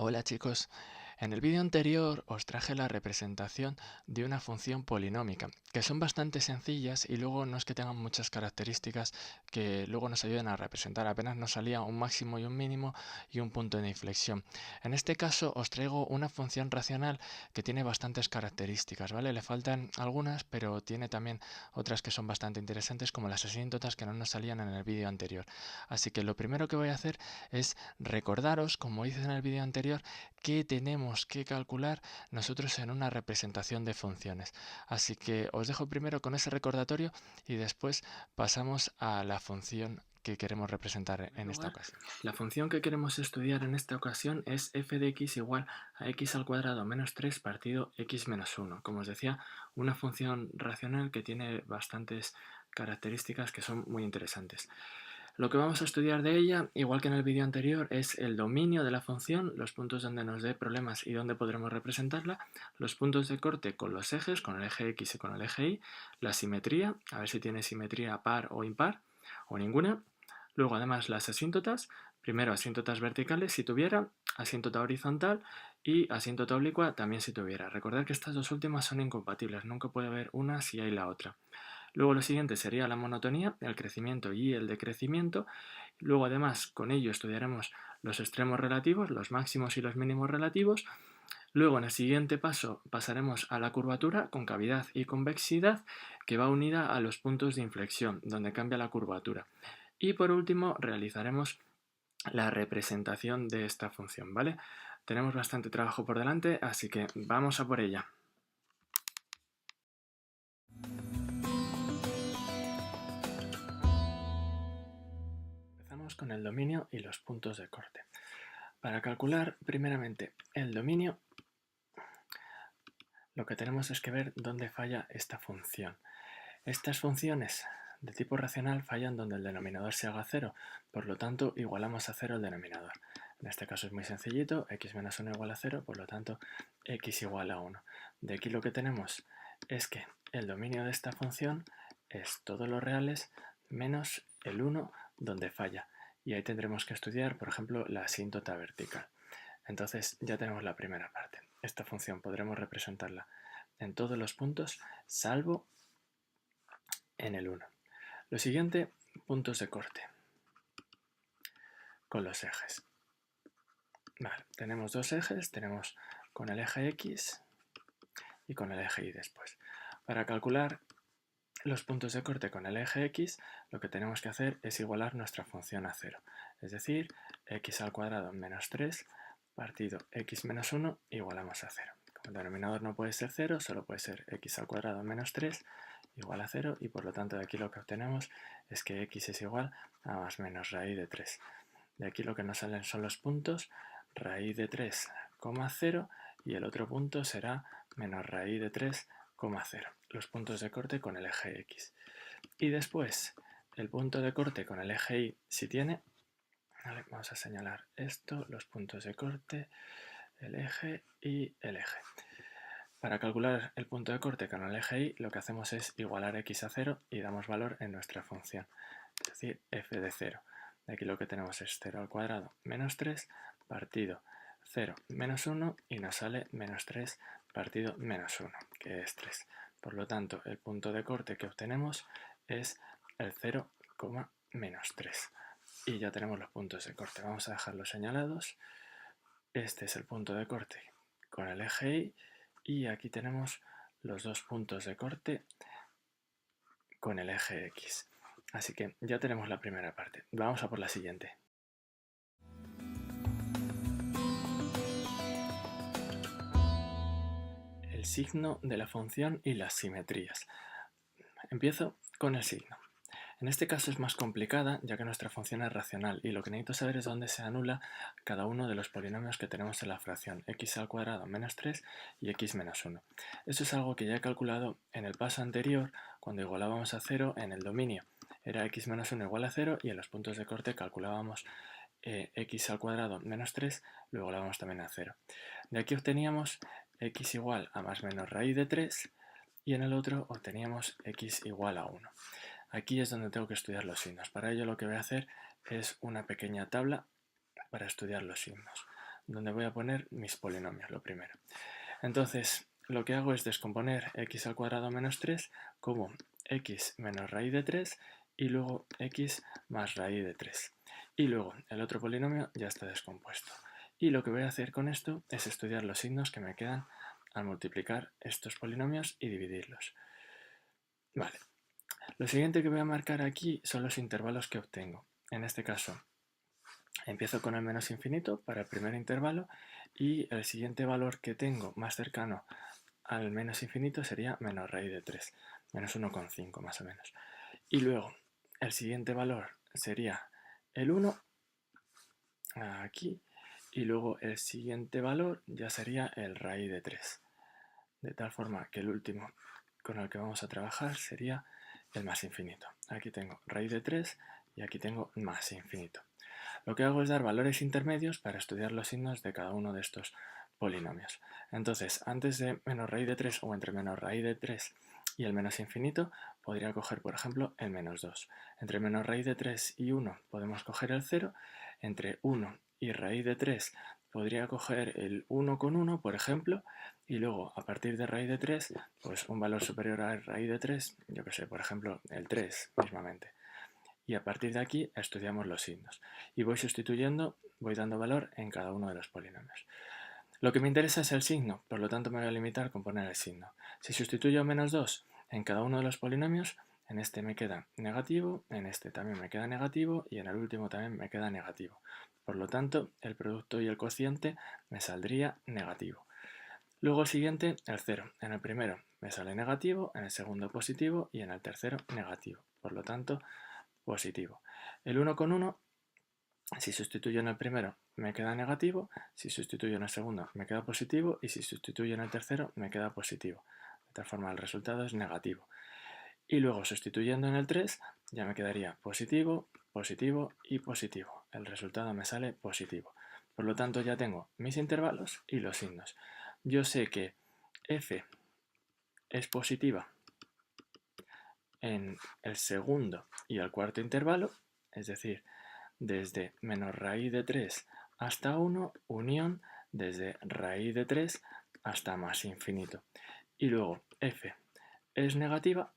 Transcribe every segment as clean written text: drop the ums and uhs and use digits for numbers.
Hola chicos, en el vídeo anterior os traje la representación de una función polinómica, que son bastante sencillas y luego no es que tengan muchas características que luego nos ayuden a representar, apenas nos salía un máximo y un mínimo y un punto de inflexión. En este caso os traigo una función racional que tiene bastantes características, ¿vale? Le faltan algunas, pero tiene también otras que son bastante interesantes como las asíntotas que no nos salían en el vídeo anterior. Así que lo primero que voy a hacer es recordaros, como hice en el vídeo anterior, qué tenemos que calcular nosotros en una representación de funciones. Así que os dejo primero con ese recordatorio y después pasamos a la función que queremos representar en esta ocasión. La función que queremos estudiar en esta ocasión es f de x igual a x al cuadrado menos 3 partido x menos 1. Como os decía, una función racional que tiene bastantes características que son muy interesantes. Lo que vamos a estudiar de ella, igual que en el vídeo anterior, es el dominio de la función, los puntos donde nos dé problemas y donde podremos representarla, los puntos de corte con los ejes, con el eje X y con el eje Y, la simetría, a ver si tiene simetría par o impar, o ninguna. Luego además las asíntotas, primero asíntotas verticales si tuviera, asíntota horizontal y asíntota oblicua también si tuviera. Recordad que estas dos últimas son incompatibles, nunca puede haber una si hay la otra. Luego lo siguiente sería la monotonía, el crecimiento y el decrecimiento. Luego además con ello estudiaremos los extremos relativos, los máximos y los mínimos relativos. Luego en el siguiente paso pasaremos a la curvatura, concavidad y convexidad, que va unida a los puntos de inflexión, donde cambia la curvatura. Y por último realizaremos la representación de esta función, ¿vale? Tenemos bastante trabajo por delante, así que vamos a por ella. Empezamos con el dominio y los puntos de corte. Para calcular primeramente el dominio, lo que tenemos es que ver dónde falla esta función. Estas funciones de tipo racional fallan donde el denominador se haga 0, por lo tanto igualamos a 0 el denominador. En este caso es muy sencillito, x menos 1 igual a 0, por lo tanto x igual a 1. De aquí lo que tenemos es que el dominio de esta función es todos los reales menos el 1 donde falla. Y ahí tendremos que estudiar, por ejemplo, la asíntota vertical. Entonces ya tenemos la primera parte. Esta función podremos representarla en todos los puntos, salvo en el 1. Lo siguiente, puntos de corte con los ejes. Vale, tenemos dos ejes, tenemos con el eje X y con el eje Y después. Para calcular los puntos de corte con el eje X, lo que tenemos que hacer es igualar nuestra función a 0. Es decir, x al cuadrado menos 3 partido x menos 1 igualamos a 0. Como el denominador no puede ser 0, solo puede ser x al cuadrado menos 3 igual a 0 y por lo tanto de aquí lo que obtenemos es que x es igual a más menos raíz de 3. De aquí lo que nos salen son los puntos raíz de 3, 0 y el otro punto será menos raíz de 3, 0. Los puntos de corte con el eje X. Y después el punto de corte con el eje Y si tiene. Vale, vamos a señalar esto, los puntos de corte, el eje y el eje. Para calcular el punto de corte con el eje Y, lo que hacemos es igualar x a 0 y damos valor en nuestra función, es decir, f de 0. De aquí lo que tenemos es 0 al cuadrado menos 3 partido 0 menos 1 y nos sale menos 3 partido menos 1, que es 3. Por lo tanto, el punto de corte que obtenemos es el 0, menos 3. Y ya tenemos los puntos de corte. Vamos a dejarlos señalados. Este es el punto de corte con el eje Y y aquí tenemos los dos puntos de corte con el eje X. Así que ya tenemos la primera parte. Vamos a por la siguiente. El signo de la función y las simetrías. Empiezo con el signo. En este caso es más complicada, ya que nuestra función es racional y lo que necesito saber es dónde se anula cada uno de los polinomios que tenemos en la fracción x al cuadrado menos 3 y x menos 1. Eso es algo que ya he calculado en el paso anterior, cuando igualábamos a 0 en el dominio. Era x menos 1 igual a 0 y en los puntos de corte calculábamos x al cuadrado menos 3, lo igualábamos también a 0. De aquí obteníamos x igual a más menos raíz de 3 y en el otro obteníamos x igual a 1. Aquí es donde tengo que estudiar los signos. Para ello lo que voy a hacer es una pequeña tabla para estudiar los signos. donde voy a poner mis polinomios, lo primero. Entonces, lo que hago es descomponer x al cuadrado menos 3 como x menos raíz de 3 y luego x más raíz de 3. Y luego el otro polinomio ya está descompuesto. Y lo que voy a hacer con esto es estudiar los signos que me quedan al multiplicar estos polinomios y dividirlos. Vale. Lo siguiente que voy a marcar aquí son los intervalos que obtengo. En este caso, empiezo con el menos infinito para el primer intervalo y el siguiente valor que tengo más cercano al menos infinito sería menos raíz de 3, menos 1,5 más o menos. Y luego el siguiente valor sería el 1, aquí, y luego el siguiente valor ya sería el raíz de 3. De tal forma que el último con el que vamos a trabajar sería el más infinito. Aquí tengo raíz de 3 y aquí tengo más infinito. Lo que hago es dar valores intermedios para estudiar los signos de cada uno de estos polinomios. Entonces, antes de menos raíz de 3 o entre menos raíz de 3 y el menos infinito, podría coger, por ejemplo, el menos 2. Entre menos raíz de 3 y 1 podemos coger el 0. Entre 1 y raíz de 3 podría coger el 1 con 1, por ejemplo, y luego a partir de raíz de 3, pues un valor superior a raíz de 3, yo que sé, por ejemplo, el 3 mismamente. Y a partir de aquí estudiamos los signos. Y voy sustituyendo, voy dando valor en cada uno de los polinomios. Lo que me interesa es el signo, por lo tanto me voy a limitar con poner el signo. Si sustituyo menos 2 en cada uno de los polinomios, en este me queda negativo, en este también me queda negativo y en el último también me queda negativo. Por lo tanto, el producto y el cociente me saldría negativo. Luego el siguiente, el 0. En el primero me sale negativo, en el segundo positivo y en el tercero negativo. Por lo tanto, positivo. El 1 con 1, si sustituyo en el primero me queda negativo, si sustituyo en el segundo me queda positivo y si sustituyo en el tercero me queda positivo. De tal forma el resultado es negativo. Y luego sustituyendo en el 3 ya me quedaría positivo, positivo y positivo. El resultado me sale positivo. Por lo tanto ya tengo mis intervalos y los signos. Yo sé que f es positiva en el segundo y el cuarto intervalo, es decir, desde menos raíz de 3 hasta 1, unión desde raíz de 3 hasta más infinito. Y luego f es negativa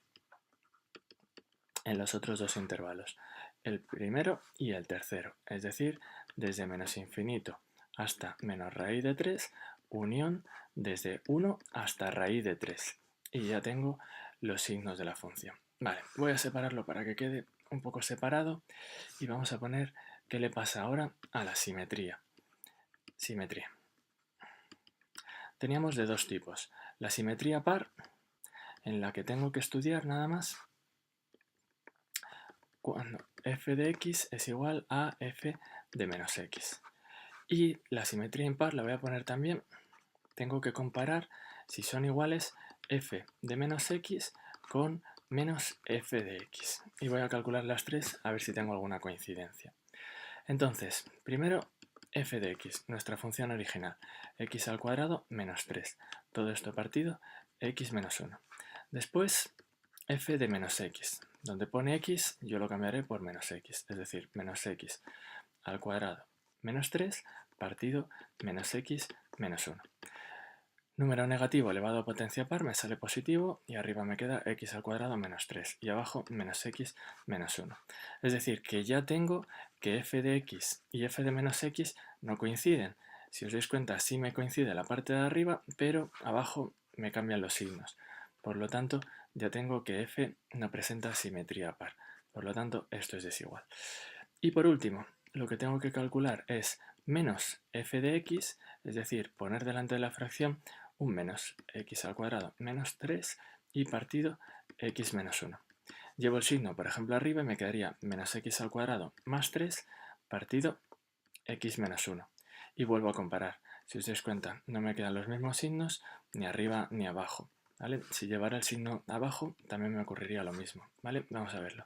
en los otros dos intervalos, el primero y el tercero, es decir, desde menos infinito hasta menos raíz de 3, unión desde 1 hasta raíz de 3. Y ya tengo los signos de la función. Vale, voy a separarlo para que quede un poco separado y vamos a poner qué le pasa ahora a la simetría. Simetría. Teníamos de dos tipos. La simetría par, en la que tengo que estudiar nada más cuando f de x es igual a f de menos x. Y la simetría impar la voy a poner también, tengo que comparar si son iguales f de menos x con menos f de x. Y voy a calcular las tres a ver si tengo alguna coincidencia. Entonces, primero f de x, nuestra función original, x al cuadrado menos 3. Todo esto partido x menos 1. Después, f de menos x. Donde pone x, yo lo cambiaré por menos x, es decir, menos x al cuadrado menos 3 partido menos x menos 1. Número negativo elevado a potencia par me sale positivo y arriba me queda x al cuadrado menos 3 y abajo menos x menos 1. Es decir, que ya tengo que f de x y f de menos x no coinciden. Si os dais cuenta, sí me coincide la parte de arriba, pero abajo me cambian los signos. Por lo tanto, ya tengo que f no presenta simetría par. Por lo tanto, esto es desigual. Y por último, lo que tengo que calcular es menos f de x, es decir, poner delante de la fracción un menos x al cuadrado menos 3 y partido x menos 1. Llevo el signo, por ejemplo, arriba y me quedaría menos x al cuadrado más 3 partido x menos 1. Y vuelvo a comparar. Si os dais cuenta, no me quedan los mismos signos ni arriba ni abajo. ¿Vale? Si llevara el signo abajo, también me ocurriría lo mismo. ¿Vale? Vamos a verlo.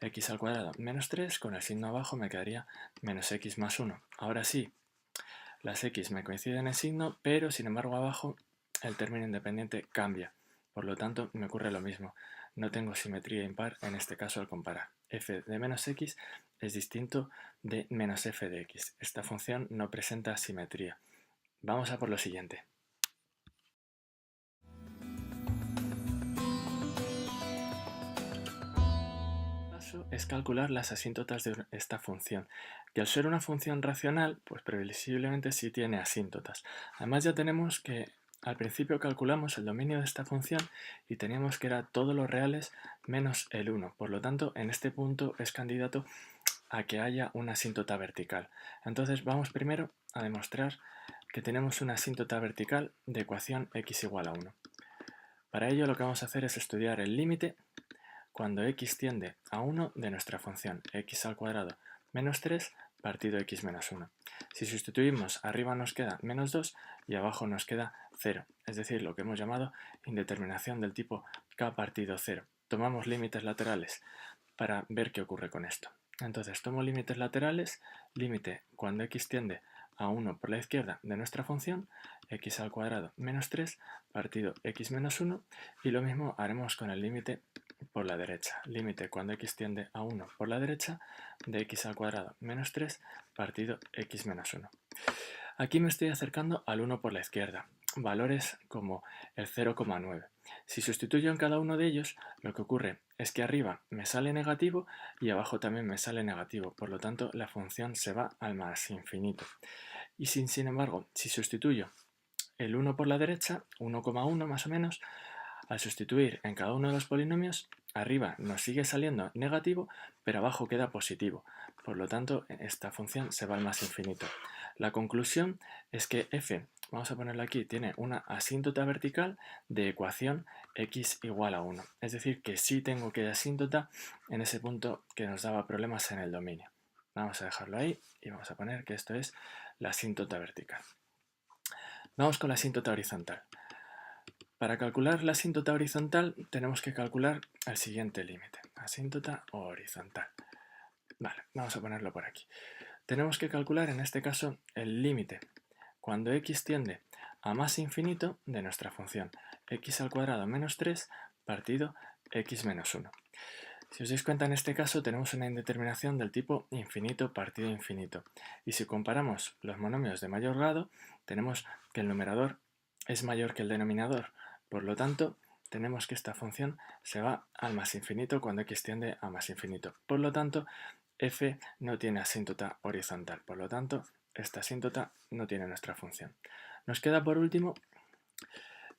X al cuadrado menos 3, con el signo abajo me quedaría menos x más 1. Ahora sí, las x me coinciden en signo, pero sin embargo abajo el término independiente cambia. Por lo tanto, me ocurre lo mismo. No tengo simetría impar en este caso al comparar. F de menos x es distinto de menos f de x. Esta función no presenta simetría. Vamos a por lo siguiente. Es calcular las asíntotas de esta función, que al ser una función racional, pues previsiblemente sí tiene asíntotas. Además ya tenemos que al principio calculamos el dominio de esta función y teníamos que era todos los reales menos el 1. Por lo tanto, en este punto es candidato a que haya una asíntota vertical. Entonces vamos primero a demostrar que tenemos una asíntota vertical de ecuación x igual a 1. Para ello lo que vamos a hacer es estudiar el límite cuando x tiende a 1 de nuestra función x al cuadrado menos 3 partido x menos 1. Si sustituimos, arriba nos queda menos 2 y abajo nos queda 0, es decir, lo que hemos llamado indeterminación del tipo k partido 0. Tomamos límites laterales para ver qué ocurre con esto. Entonces tomo límites laterales, límite cuando x tiende a 1 por la izquierda de nuestra función, x al cuadrado menos 3 partido x menos 1, y lo mismo haremos con el límite por la derecha. Límite cuando x tiende a 1 por la derecha de x al cuadrado menos 3 partido x menos 1. Aquí me estoy acercando al 1 por la izquierda, valores como el 0,9. Si sustituyo en cada uno de ellos, lo que ocurre es que arriba me sale negativo y abajo también me sale negativo, por lo tanto la función se va al más infinito. Y sin embargo, si sustituyo el 1 por la derecha, 1,1 más o menos, al sustituir en cada uno de los polinomios, arriba nos sigue saliendo negativo, pero abajo queda positivo. Por lo tanto, esta función se va al más infinito. La conclusión es que f, vamos a ponerlo aquí, tiene una asíntota vertical de ecuación x igual a 1. Es decir, que sí tengo que asíntota en ese punto que nos daba problemas en el dominio. Vamos a dejarlo ahí y vamos a poner que esto es la asíntota vertical. Vamos con la asíntota horizontal. Para calcular la asíntota horizontal tenemos que calcular el siguiente límite, asíntota horizontal. Vale, vamos a ponerlo por aquí. Tenemos que calcular en este caso el límite cuando x tiende a más infinito de nuestra función x al cuadrado menos 3 partido x menos 1. Si os dais cuenta, en este caso tenemos una indeterminación del tipo infinito partido infinito. Y si comparamos los monomios de mayor grado, tenemos que el numerador es mayor que el denominador. Por lo tanto, tenemos que esta función se va al más infinito cuando x tiende a más infinito. Por lo tanto, f no tiene asíntota horizontal. Por lo tanto, esta asíntota no tiene nuestra función. Nos queda por último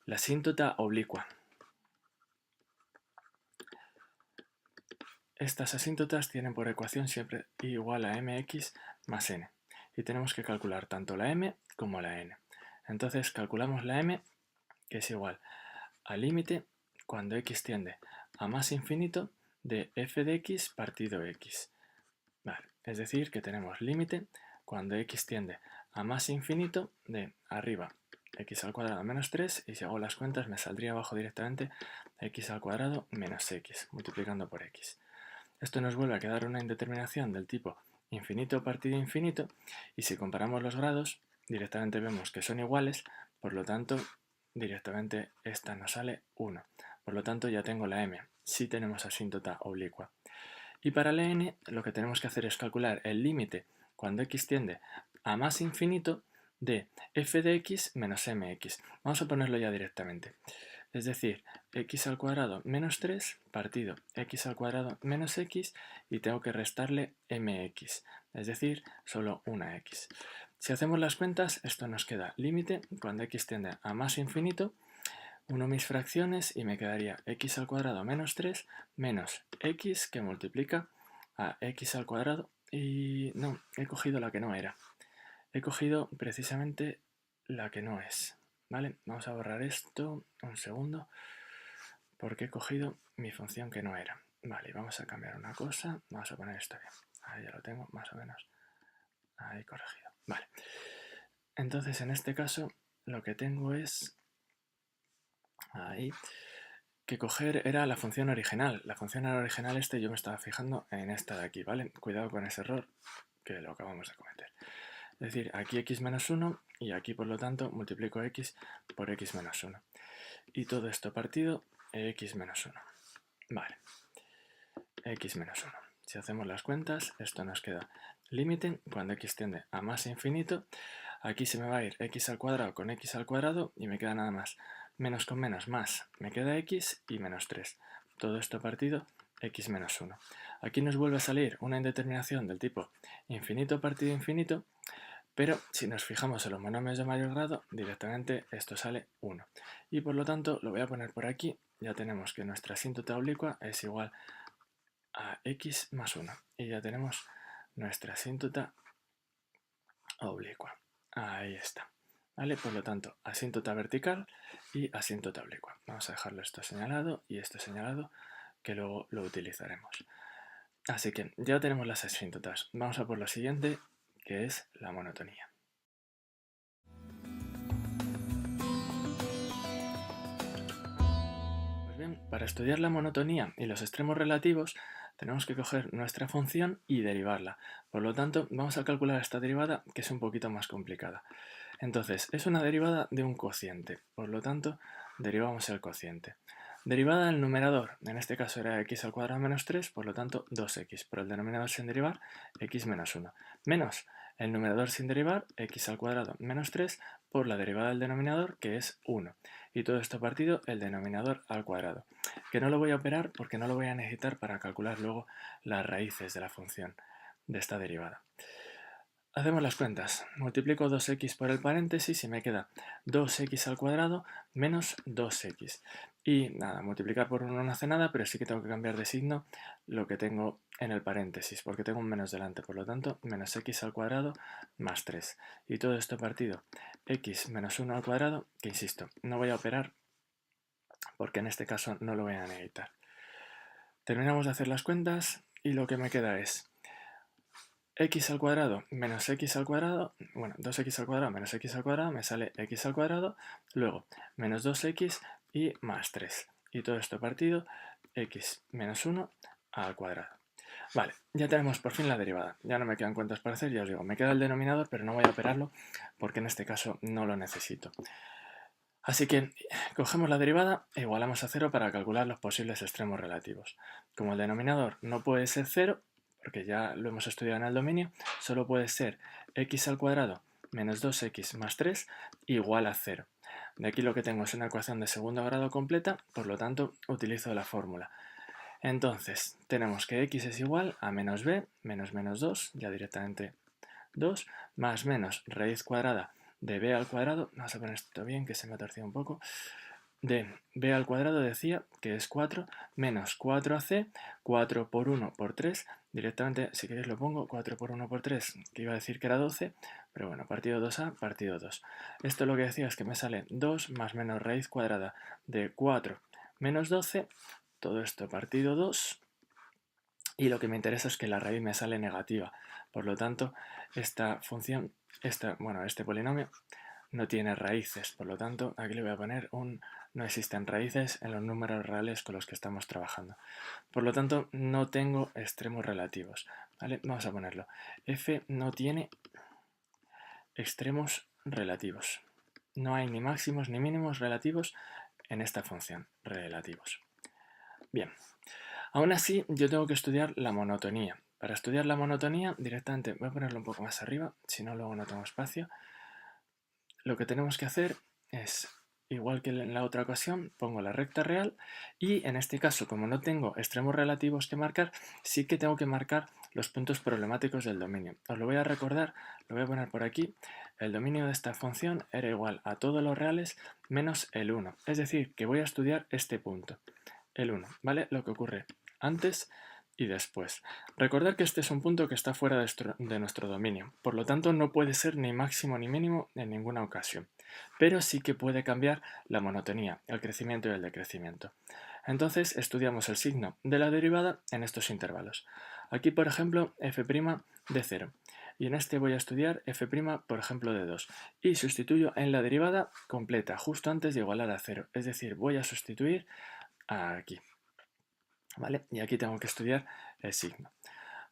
la asíntota oblicua. Estas asíntotas tienen por ecuación siempre igual a mx más n. Y tenemos que calcular tanto la m como la n. Entonces calculamos la m, que es igual al límite cuando x tiende a más infinito de f de x partido x. Vale, es decir, que tenemos límite cuando x tiende a más infinito de arriba x al cuadrado menos 3, y si hago las cuentas me saldría abajo directamente x al cuadrado menos x, multiplicando por x. Esto nos vuelve a quedar una indeterminación del tipo infinito partido infinito, y si comparamos los grados, directamente vemos que son iguales, por lo tanto, directamente esta nos sale 1. Por lo tanto, ya tengo la m. Sí tenemos asíntota oblicua. Y para la n, lo que tenemos que hacer es calcular el límite cuando x tiende a más infinito de f de x menos mx. Vamos a ponerlo ya directamente. Es decir, x al cuadrado menos 3 partido x al cuadrado menos x, y tengo que restarle mx, es decir, solo una x. Si hacemos las cuentas, esto nos queda límite cuando x tiende a más infinito, uno mis fracciones y me quedaría x al cuadrado menos 3 menos x que multiplica a x al cuadrado, y no, he cogido la que no era. He cogido precisamente la que no es. ¿Vale? Vamos a borrar esto un segundo, porque he cogido mi función que no era. Vale, vamos a cambiar una cosa. Vamos a poner esto bien. Ahí ya lo tengo, más o menos. Ahí corregido. Vale. Entonces, en este caso, lo que tengo es... Ahí... que coger era la función original. La función original yo me estaba fijando en esta de aquí, ¿vale? Cuidado con ese error que lo acabamos de cometer. Es decir, aquí x menos 1 y aquí, por lo tanto, multiplico x por x menos 1. Y todo esto partido x menos 1. Vale. X menos 1. si hacemos las cuentas, esto nos queda límite cuando x tiende a más infinito. Aquí se me va a ir x al cuadrado con x al cuadrado y me queda nada más menos con menos más, me queda x y menos 3. Todo esto partido x menos 1. Aquí nos vuelve a salir una indeterminación del tipo infinito partido infinito, pero si nos fijamos en los monomios de mayor grado, directamente esto sale 1. Y por lo tanto lo voy a poner por aquí. Ya tenemos que nuestra asíntota oblicua es igual a x más 1. Y ya tenemos nuestra asíntota oblicua. Ahí está. ¿Vale? Por lo tanto, asíntota vertical y asíntota oblicua. Vamos a dejarlo esto señalado y esto señalado, que luego lo utilizaremos. Así que ya tenemos las asíntotas. Vamos a por lo siguiente, que es la monotonía. Pues bien, para estudiar la monotonía y los extremos relativos, tenemos que coger nuestra función y derivarla. Por lo tanto, vamos a calcular esta derivada, que es un poquito más complicada. Entonces, es una derivada de un cociente, por lo tanto, derivamos el cociente. Derivada del numerador, en este caso era x al cuadrado menos 3, por lo tanto 2x, por el denominador sin derivar, x menos 1, menos el numerador sin derivar, x al cuadrado menos 3, por la derivada del denominador, que es 1. Y todo esto partido el denominador al cuadrado, que no lo voy a operar porque no lo voy a necesitar para calcular luego las raíces de la función de esta derivada. Hacemos las cuentas. Multiplico 2x por el paréntesis y me queda 2x al cuadrado menos 2x. Y nada, multiplicar por 1 no hace nada, pero sí que tengo que cambiar de signo lo que tengo en el paréntesis, porque tengo un menos delante. Por lo tanto, menos x al cuadrado más 3. Y todo esto partido x menos 1 al cuadrado, que insisto, no voy a operar porque en este caso no lo voy a necesitar. Terminamos de hacer las cuentas y lo que me queda es x al cuadrado menos x al cuadrado, bueno, 2x al cuadrado menos x al cuadrado, me sale x al cuadrado, luego menos 2x y más 3. Y todo esto partido x menos 1 al cuadrado. Vale, ya tenemos por fin la derivada. Ya no me quedan cuentas para hacer, ya os digo, me queda el denominador, pero no voy a operarlo porque en este caso no lo necesito. Así que cogemos la derivada e igualamos a 0 para calcular los posibles extremos relativos. Como el denominador no puede ser 0, porque ya lo hemos estudiado en el dominio, solo puede ser x al cuadrado menos 2x más 3 igual a 0. De aquí lo que tengo es una ecuación de segundo grado completa, por lo tanto utilizo la fórmula. Entonces tenemos que x es igual a menos b, menos menos 2, ya directamente 2, más menos raíz cuadrada de b al cuadrado, vamos a poner esto bien que se me ha torcido un poco, de b al cuadrado decía que es 4 menos 4ac, 4 por 1 por 3, directamente si queréis lo pongo, 4 por 1 por 3, que iba a decir que era 12, pero bueno, partido 2a, partido 2. Esto lo que decía es que me sale 2 más menos raíz cuadrada de 4 menos 12, todo esto partido 2, y lo que me interesa es que la raíz me sale negativa, por lo tanto esta función, este polinomio no tiene raíces, por lo tanto aquí le voy a poner no existen raíces en los números reales con los que estamos trabajando. Por lo tanto no tengo extremos relativos, ¿vale? Vamos a ponerlo. F no tiene extremos relativos. No hay ni máximos ni mínimos relativos en esta función, relativos. Bien, aún así yo tengo que estudiar la monotonía. Para estudiar la monotonía directamente voy a ponerlo un poco más arriba, si no luego no tengo espacio. Lo que tenemos que hacer es, igual que en la otra ocasión, pongo la recta real y en este caso, como no tengo extremos relativos que marcar, sí que tengo que marcar los puntos problemáticos del dominio. Os lo voy a recordar, lo voy a poner por aquí. El dominio de esta función era igual a todos los reales menos el 1. Es decir, que voy a estudiar este punto, el 1, ¿vale? Lo que ocurre antes y después. Recordad que este es un punto que está fuera de nuestro dominio, por lo tanto no puede ser ni máximo ni mínimo en ninguna ocasión, pero sí que puede cambiar la monotonía, el crecimiento y el decrecimiento. Entonces estudiamos el signo de la derivada en estos intervalos. Aquí, por ejemplo, f' de 0. Y en este voy a estudiar f', por ejemplo, de 2. Y sustituyo en la derivada completa, justo antes de igualar a 0. Es decir, voy a sustituir aquí. ¿Vale? Y aquí tengo que estudiar el signo.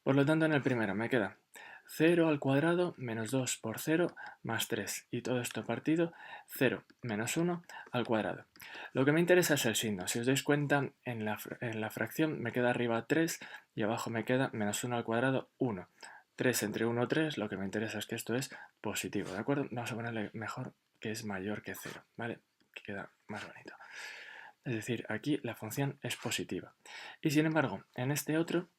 Por lo tanto, en el primero me queda 0 al cuadrado menos 2 por 0 más 3. Y todo esto partido 0 menos 1 al cuadrado. Lo que me interesa es el signo. Si os dais cuenta, en la fracción me queda arriba 3 y abajo me queda menos 1 al cuadrado 1. 3 entre 1, 3. Lo que me interesa es que esto es positivo, ¿de acuerdo? Vamos a ponerle mejor que es mayor que 0, ¿vale? Que queda más bonito. Es decir, aquí la función es positiva. Y sin embargo, en este otro,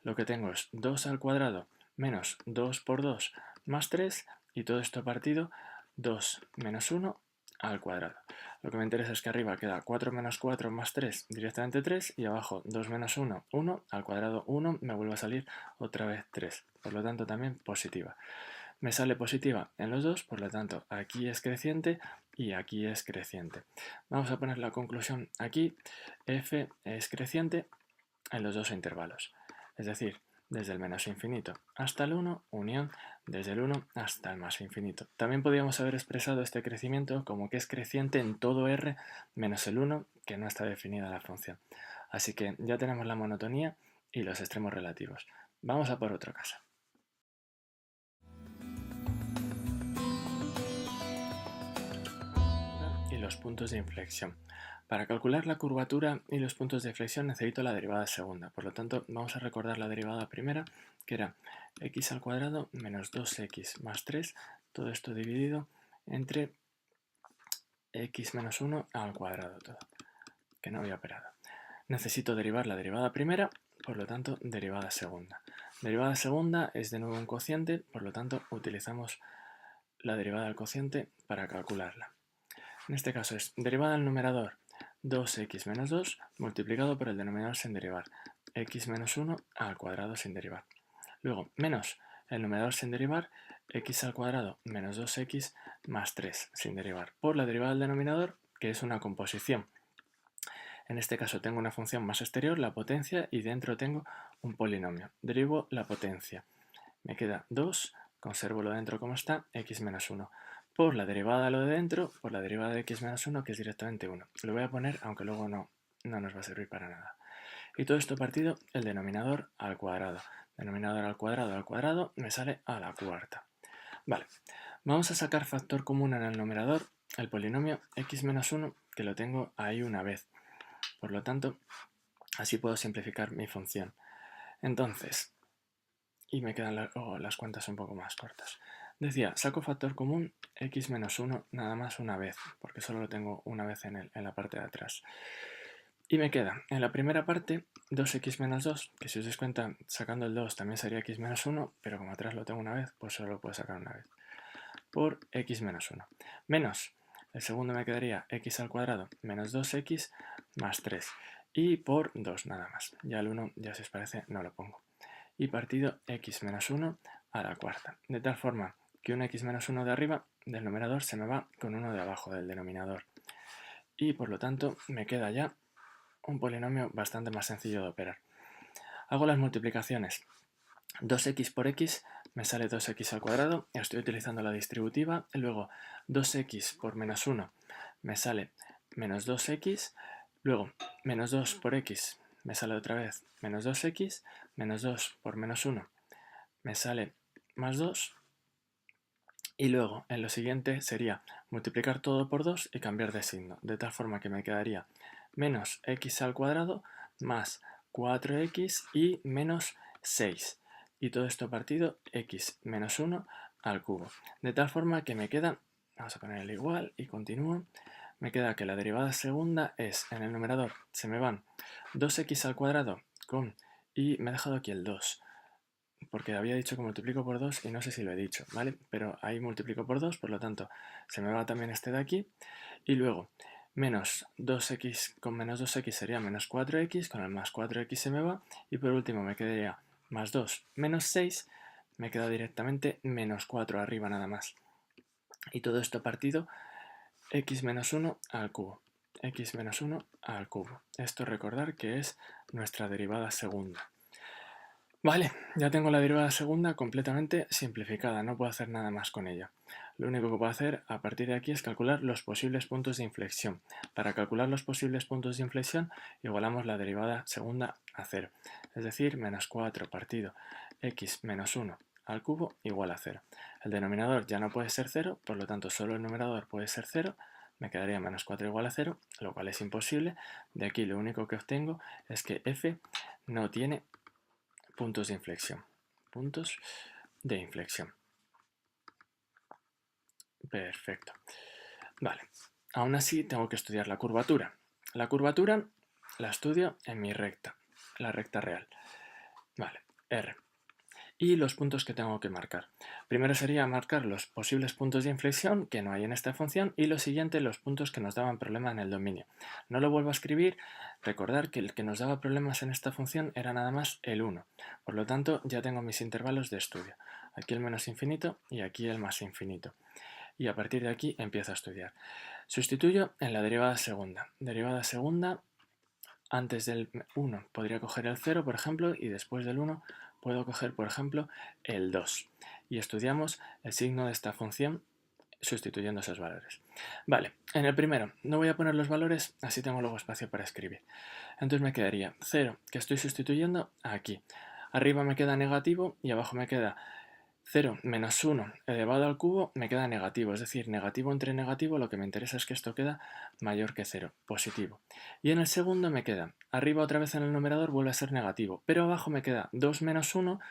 lo que tengo es 2 al cuadrado menos 2 por 2 más 3, y todo esto partido 2 menos 1 al cuadrado. Lo que me interesa es que arriba queda 4 menos 4 más 3, directamente 3, y abajo 2 menos 1, 1, al cuadrado 1, me vuelve a salir otra vez 3. Por lo tanto, también positiva. Me sale positiva en los dos, por lo tanto, aquí es creciente y aquí es creciente. Vamos a poner la conclusión aquí. F es creciente en los dos intervalos. Es decir, desde el menos infinito hasta el 1, unión desde el 1 hasta el más infinito. También podríamos haber expresado este crecimiento como que es creciente en todo r menos el 1, que no está definida la función. Así que ya tenemos la monotonía y los extremos relativos. Vamos a por otro caso. Y los puntos de inflexión. Para calcular la curvatura y los puntos de inflexión necesito la derivada segunda. Por lo tanto, vamos a recordar la derivada primera, que era x al cuadrado menos 2x más 3, todo esto dividido entre x menos 1 al cuadrado, todo, que no había operado. Necesito derivar la derivada primera, por lo tanto, derivada segunda. Derivada segunda es de nuevo un cociente, por lo tanto, utilizamos la derivada del cociente para calcularla. En este caso es derivada del numerador 2x menos 2 multiplicado por el denominador sin derivar, x menos 1 al cuadrado sin derivar. Luego, menos el numerador sin derivar, x al cuadrado menos 2x más 3 sin derivar, por la derivada del denominador, que es una composición. En este caso tengo una función más exterior, la potencia, y dentro tengo un polinomio. Derivo la potencia. Me queda 2, conservo lo de dentro como está, x menos 1. Por la derivada de lo de dentro, por la derivada de x menos 1, que es directamente 1. Lo voy a poner, aunque luego no nos va a servir para nada. Y todo esto partido el denominador al cuadrado. Denominador al cuadrado, me sale a la cuarta. Vale, vamos a sacar factor común en el numerador, el polinomio x menos 1, que lo tengo ahí una vez. Por lo tanto, así puedo simplificar mi función. Entonces, y me quedan las cuentas un poco más cortas. Decía, saco factor común x menos 1 nada más una vez, porque solo lo tengo una vez en la parte de atrás. Y me queda, en la primera parte, 2x menos 2, que si os dais cuenta, sacando el 2 también sería x menos 1, pero como atrás lo tengo una vez, pues solo lo puedo sacar una vez. Por x menos 1. Menos, el segundo me quedaría x al cuadrado menos 2x más 3. Y por 2 nada más. Ya el 1, ya si os parece, no lo pongo. Y partido x menos 1 a la cuarta. De tal forma que un x menos 1 de arriba del numerador se me va con uno de abajo del denominador. Y por lo tanto me queda ya un polinomio bastante más sencillo de operar. Hago las multiplicaciones. 2x por x me sale 2x al cuadrado, estoy utilizando la distributiva, y luego 2x por menos 1 me sale menos 2x, luego menos 2 por x me sale otra vez menos 2x, menos 2 por menos 1 me sale más 2, y luego en lo siguiente sería multiplicar todo por 2 y cambiar de signo, de tal forma que me quedaría menos x al cuadrado más 4x y menos 6. Y todo esto partido x menos 1 al cubo. De tal forma que me queda, vamos a poner el igual y continúo, me queda que la derivada segunda es, en el numerador se me van 2x al cuadrado con, y me he dejado aquí el 2, porque había dicho que multiplico por 2 y no sé si lo he dicho, ¿vale? Pero ahí multiplico por 2, por lo tanto se me va también este de aquí, y luego menos 2x con menos 2x sería menos 4x, con el más 4x se me va, y por último me quedaría más 2 menos 6, me queda directamente menos 4 arriba nada más. Y todo esto partido x menos 1 al cubo. X menos 1 al cubo. Esto recordar que es nuestra derivada segunda. Vale, ya tengo la derivada segunda completamente simplificada, no puedo hacer nada más con ella. Lo único que puedo hacer a partir de aquí es calcular los posibles puntos de inflexión. Para calcular los posibles puntos de inflexión igualamos la derivada segunda a 0, es decir, menos 4 partido x menos 1 al cubo igual a 0. El denominador ya no puede ser 0, por lo tanto solo el numerador puede ser 0. Me quedaría menos 4 igual a 0, lo cual es imposible. De aquí lo único que obtengo es que f no tiene puntos de inflexión. Puntos de inflexión. Perfecto. Vale. Aún así tengo que estudiar la curvatura. La curvatura la estudio en mi recta, la recta real. Vale, R. Y los puntos que tengo que marcar. Primero sería marcar los posibles puntos de inflexión que no hay en esta función y lo siguiente, los puntos que nos daban problema en el dominio. No lo vuelvo a escribir, recordar que el que nos daba problemas en esta función era nada más el 1. Por lo tanto, ya tengo mis intervalos de estudio. Aquí el menos infinito y aquí el más infinito. Y a partir de aquí empiezo a estudiar. Sustituyo en la derivada segunda. Derivada segunda, antes del 1 podría coger el 0, por ejemplo, y después del 1 puedo coger, por ejemplo, el 2. Y estudiamos el signo de esta función sustituyendo esos valores. Vale, en el primero no voy a poner los valores, así tengo luego espacio para escribir. Entonces me quedaría 0, que estoy sustituyendo aquí. Arriba me queda negativo y abajo me queda 0 menos 1 elevado al cubo me queda negativo, es decir, negativo entre negativo, lo que me interesa es que esto queda mayor que 0, positivo. Y en el segundo me queda, arriba otra vez en el numerador vuelve a ser negativo, pero abajo me queda 2 menos 1,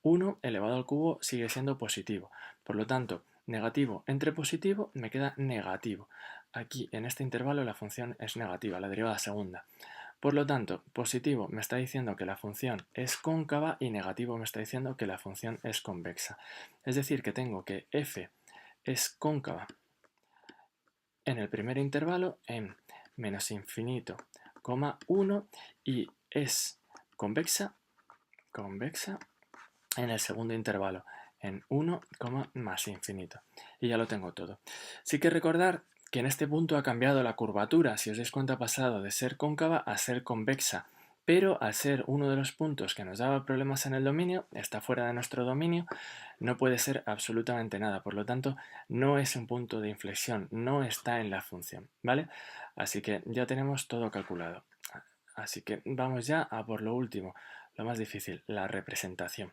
1 elevado al cubo sigue siendo positivo. Por lo tanto, negativo entre positivo me queda negativo. Aquí en este intervalo la función es negativa, la derivada segunda. Por lo tanto, positivo me está diciendo que la función es cóncava y negativo me está diciendo que la función es convexa. Es decir, que tengo que f es cóncava en el primer intervalo en menos infinito, 1 y es convexa en el segundo intervalo en 1, más infinito. Y ya lo tengo todo. Sí que recordar que en este punto ha cambiado la curvatura, si os dais cuenta ha pasado de ser cóncava a ser convexa, pero al ser uno de los puntos que nos daba problemas en el dominio, está fuera de nuestro dominio, no puede ser absolutamente nada, por lo tanto no es un punto de inflexión, no está en la función, ¿vale? Así que ya tenemos todo calculado. Así que vamos ya a por lo último, lo más difícil, la representación.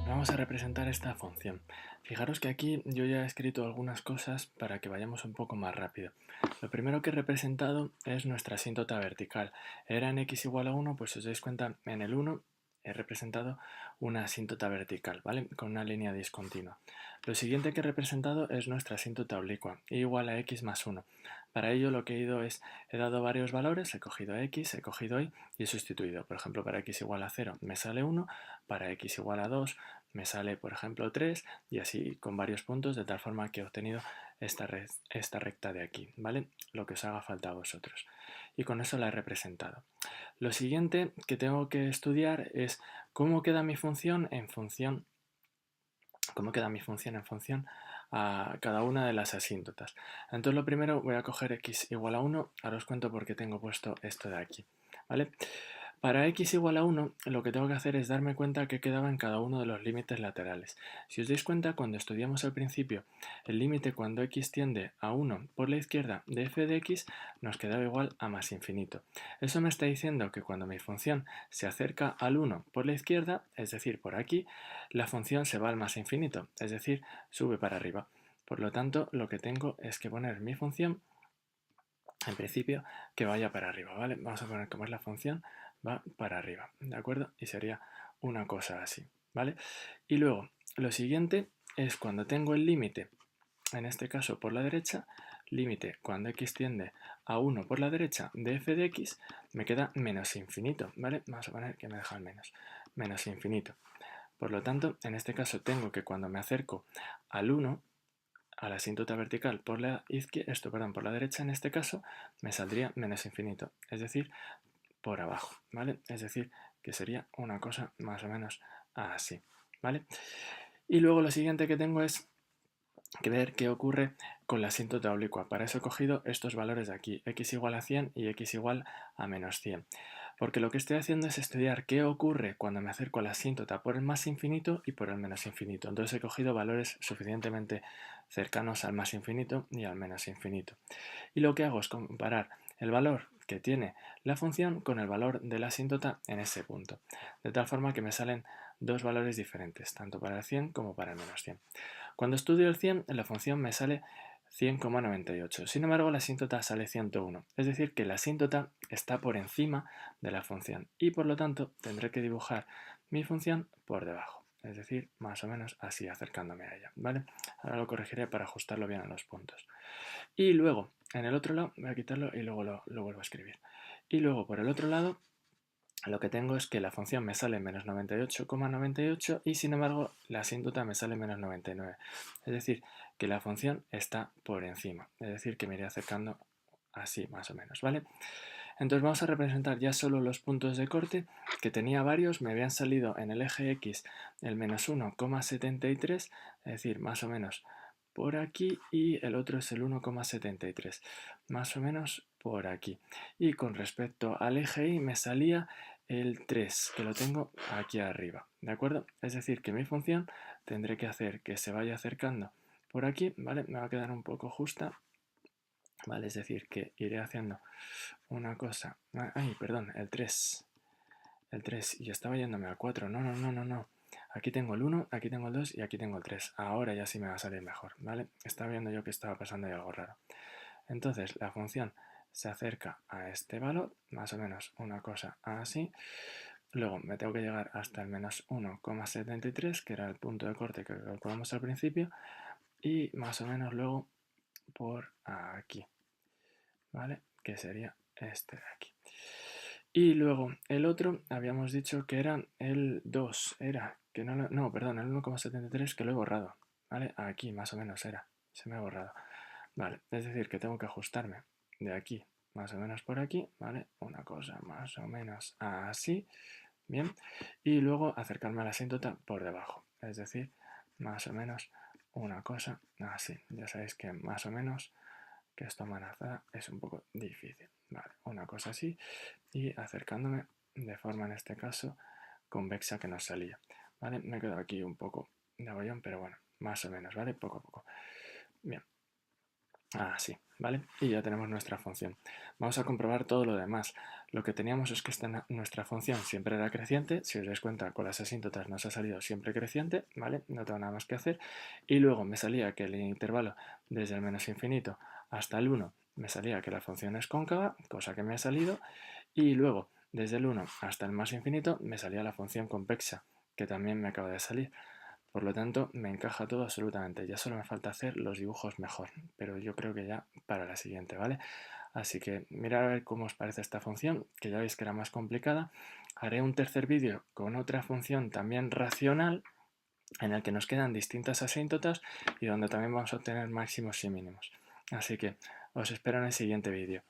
Vamos a representar esta función. Fijaros que aquí yo ya he escrito algunas cosas para que vayamos un poco más rápido. Lo primero que he representado es nuestra asíntota vertical. Era en x igual a 1, pues si os dais cuenta, en el 1 he representado una asíntota vertical, ¿vale? Con una línea discontinua. Lo siguiente que he representado es nuestra asíntota oblicua, igual a x más 1. Para ello lo que he ido es, he dado varios valores, he cogido x, he cogido y he sustituido. Por ejemplo, para x igual a 0 me sale 1, para x igual a 2 me sale, por ejemplo, 3 y así con varios puntos, de tal forma que he obtenido esta recta de aquí, ¿vale? Lo que os haga falta a vosotros. Y con eso la he representado. Lo siguiente que tengo que estudiar es cómo queda mi función en función a cada una de las asíntotas. Entonces lo primero voy a coger x igual a 1, ahora os cuento por qué tengo puesto esto de aquí, ¿vale? Para x igual a 1, lo que tengo que hacer es darme cuenta que quedaba en cada uno de los límites laterales. Si os dais cuenta, cuando estudiamos al principio el límite cuando x tiende a 1 por la izquierda de f de x, nos quedaba igual a más infinito. Eso me está diciendo que cuando mi función se acerca al 1 por la izquierda, es decir, por aquí, la función se va al más infinito, es decir, sube para arriba. Por lo tanto, lo que tengo es que poner mi función, en principio, que vaya para arriba, ¿vale? Vamos a poner como es la función, va para arriba, ¿de acuerdo? Y sería una cosa así, ¿vale? Y luego, lo siguiente es cuando tengo el límite, en este caso por la derecha, límite cuando x tiende a 1 por la derecha de f de x, me queda menos infinito, ¿vale? Vamos a poner que me deja el menos infinito. Por lo tanto, en este caso tengo que cuando me acerco al 1, a la asíntota vertical por la por la derecha en este caso, me saldría menos infinito, es decir, por abajo, ¿vale? Es decir, que sería una cosa más o menos así, ¿vale? Y luego lo siguiente que tengo es que ver qué ocurre con la asíntota oblicua. Para eso he cogido estos valores de aquí, x igual a 100 y x igual a menos 100. Porque lo que estoy haciendo es estudiar qué ocurre cuando me acerco a la asíntota por el más infinito y por el menos infinito. Entonces he cogido valores suficientemente cercanos al más infinito y al menos infinito. Y lo que hago es comparar el valor que tiene la función con el valor de la asíntota en ese punto. De tal forma que me salen dos valores diferentes, tanto para el 100 como para el menos 100. Cuando estudio el 100, la función me sale 100,98. Sin embargo, la asíntota sale 101. Es decir, que la asíntota está por encima de la función y por lo tanto tendré que dibujar mi función por debajo. Es decir, más o menos así, acercándome a ella, ¿vale? Ahora lo corregiré para ajustarlo bien a los puntos. Y luego, en el otro lado, voy a quitarlo y luego lo vuelvo a escribir. Y luego, por el otro lado, lo que tengo es que la función me sale menos 98,98 y sin embargo la asíntota me sale menos 99. Es decir, que la función está por encima. Es decir, que me iré acercando así más o menos, ¿vale? Entonces vamos a representar ya solo los puntos de corte, que tenía varios, me habían salido en el eje X el menos 1,73, es decir, más o menos por aquí, y el otro es el 1,73, más o menos por aquí. Y con respecto al eje Y me salía el 3, que lo tengo aquí arriba, ¿de acuerdo? Es decir, que mi función tendré que hacer que se vaya acercando por aquí, ¿vale? Me va a quedar un poco justa, ¿vale? Es decir, que iré haciendo una cosa. Ay, perdón, el 3. El 3, y estaba yéndome al 4. No, no, no, no, no. Aquí tengo el 1, aquí tengo el 2 y aquí tengo el 3. Ahora ya sí me va a salir mejor, ¿vale? Estaba viendo yo que estaba pasando ahí algo raro. Entonces, la función se acerca a este valor, más o menos una cosa así. Luego me tengo que llegar hasta el menos 1,73, que era el punto de corte que calculamos al principio, y más o menos luego por aquí, ¿vale? Que sería este de aquí. Y luego el otro habíamos dicho que era el 2, era, que no, perdón, el 1,73 que lo he borrado, ¿vale? Aquí más o menos era, se me ha borrado. Vale, es decir, que tengo que ajustarme de aquí más o menos por aquí, ¿vale? Una cosa más o menos así, bien. Y luego acercarme a la asíntota por debajo, es decir, más o menos una cosa así. Ya sabéis que más o menos que esto amenazada es un poco difícil, ¿vale? Una cosa así y acercándome de forma en este caso convexa que nos salía, ¿vale? Me he quedado aquí un poco de abollón, pero bueno, más o menos, ¿vale? Poco a poco. Bien. Así, ¿vale? Y ya tenemos nuestra función. Vamos a comprobar todo lo demás. Lo que teníamos es que nuestra función siempre era creciente. Si os dais cuenta, con las asíntotas nos ha salido siempre creciente, ¿vale? No tengo nada más que hacer. Y luego me salía que el intervalo desde el menos infinito hasta el 1 me salía que la función es cóncava, cosa que me ha salido. Y luego, desde el 1 hasta el más infinito, me salía la función convexa, que también me acaba de salir. Por lo tanto, me encaja todo absolutamente. Ya solo me falta hacer los dibujos mejor, pero yo creo que ya para la siguiente, ¿vale? Así que mirad a ver cómo os parece esta función, que ya veis que era más complicada. Haré un tercer vídeo con otra función también racional, en el que nos quedan distintas asíntotas y donde también vamos a obtener máximos y mínimos. Así que os espero en el siguiente vídeo.